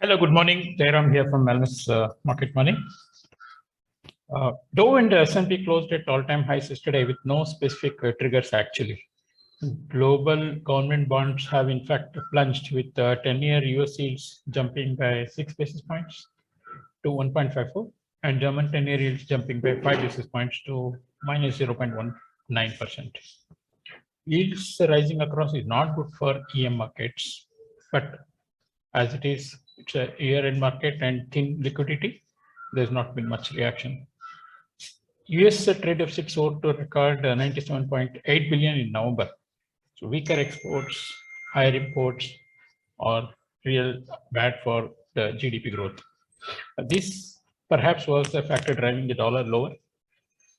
Hello, good morning. Jairam here from Wellness Market Money. Dow and S&P closed at all-time highs yesterday with no specific triggers actually. Global government bonds have in fact plunged with 10-year US yields jumping by 6 basis points to 1.54 and German 10-year yields jumping by 5 basis points to minus 0.19%. Yields rising across is not good for EM markets, but as it's a year-end market and thin liquidity, there's not been much reaction. US trade deficit soared to a record 97.8 billion in November. So weaker exports, higher imports are real bad for the GDP growth. This perhaps was the factor driving the dollar lower.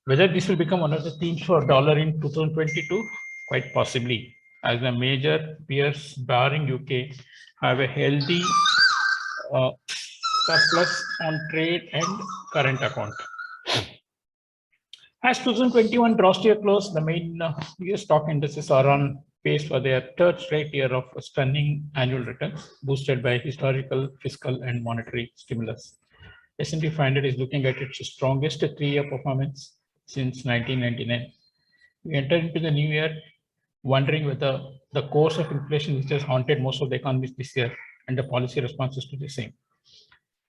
Whether this will become one of the themes for dollar in 2022, quite possibly, as the major peers barring UK have a healthy surplus on trade and current account. As 2021 draws to a close, the main US stock indices are on pace for their third straight year of stunning annual returns, boosted by historical fiscal and monetary stimulus. S&P 500 is looking at its strongest three-year performance since 1999. We enter into the new year wondering whether the course of inflation which has haunted most of the economies this year and the policy responses to the same.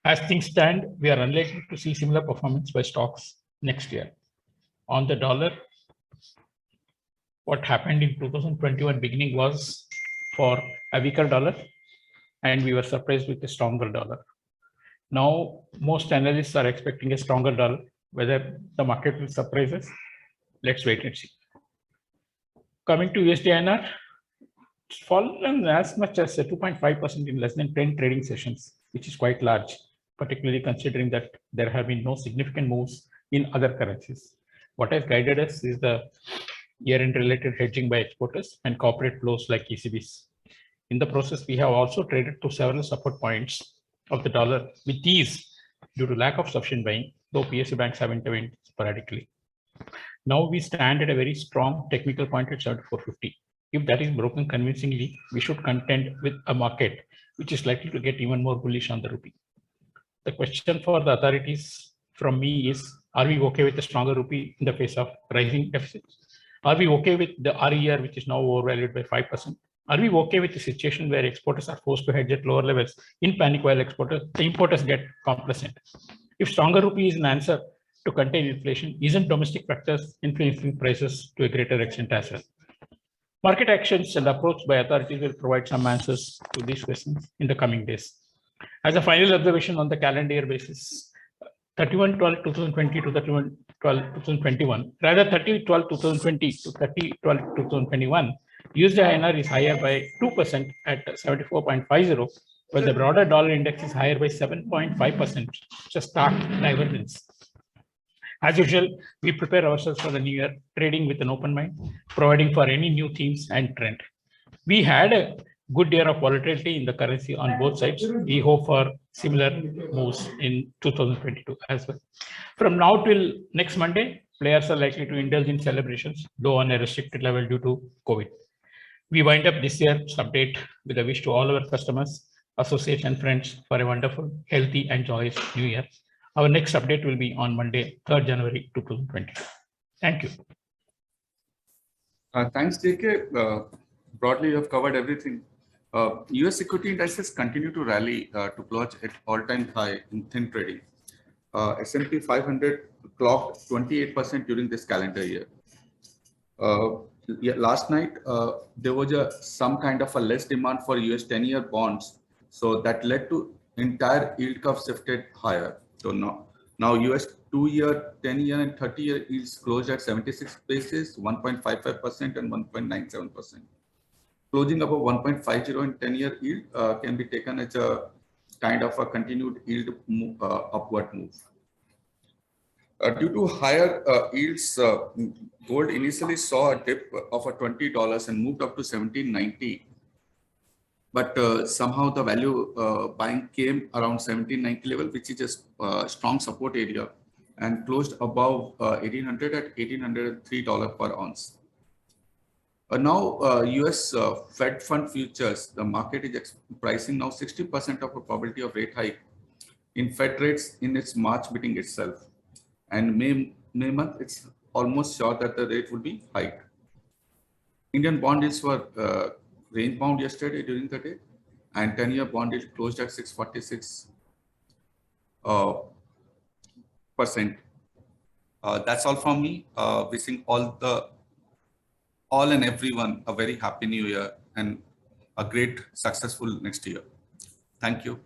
As things stand, we are unlikely to see similar performance by stocks next year. On the dollar, what happened in 2021 beginning was for a weaker dollar, and we were surprised with a stronger dollar. Now, most analysts are expecting a stronger dollar. Whether the market will surprise us, let's wait and see. Coming to USD/INR, it's fallen as much as 2.5% in less than 10 trading sessions, which is quite large, particularly considering that there have been no significant moves in other currencies. What has guided us is the year-end related hedging by exporters and corporate flows like ECBs. In the process, we have also traded to several support points of the dollar with ease due to lack of sufficient buying, though PSU banks have intervened sporadically. Now we stand at a very strong technical point at 74.50. If that is broken convincingly, we should contend with a market which is likely to get even more bullish on the rupee. The question for the authorities from me is, are we okay with the stronger rupee in the face of rising deficits? Are we okay with the RER, which is now overvalued by 5%? Are we okay with the situation where exporters are forced to hedge at lower levels in panic while the importers get complacent? If stronger rupee is an answer to contain inflation, isn't domestic factors influencing prices to a greater extent as well? Market actions and approach by authorities will provide some answers to these questions in the coming days. As a final observation on the calendar year basis, 31/12/2020 to 31/12/2021, rather 30/12/2020 to 30/12/2021, USD/INR is higher by 2% at 74.50, while the broader dollar index is higher by 7.5%, just stark divergence. As usual, we prepare ourselves for the new year, trading with an open mind, providing for any new themes and trend. We had a good year of volatility in the currency on both sides. We hope for similar moves in 2022 as well. From now till next Monday, players are likely to indulge in celebrations, though on a restricted level due to COVID. We wind up this year's update with a wish to all our customers, associates, and friends for a wonderful, healthy, and joyous new year. Our next update will be on Monday, 3rd January 2022. Thank you. Thanks, JK. Broadly, you have covered everything. US equity indices continue to rally to close at all-time high in thin trading. S&P 500 clocked 28% during this calendar year. Last night, there was some kind of a less demand for US 10-year bonds. So that led to entire yield curve shifted higher. So now US 2-year, 10-year, and 30-year yields closed at 76 basis, 1.55% and 1.97%. Closing above 1.50 and 10-year yield can be taken as a kind of a continued yield upward move. Due to higher yields, gold initially saw a dip of $20 and moved up to $17.90. But somehow the value buying came around 1790 level, which is a strong support area, and closed above 1800 at $1,803 per ounce. Now, US Fed fund futures, the market is pricing now 60% of a probability of rate hike in Fed rates in its March meeting itself. And May month, it's almost sure that the rate will be hiked. Indian bond yields were range bound yesterday during the day, and 10-year bond yield closed at 6.46%. That's all from me. Wishing all and everyone a very happy new year and a great successful next year. Thank you.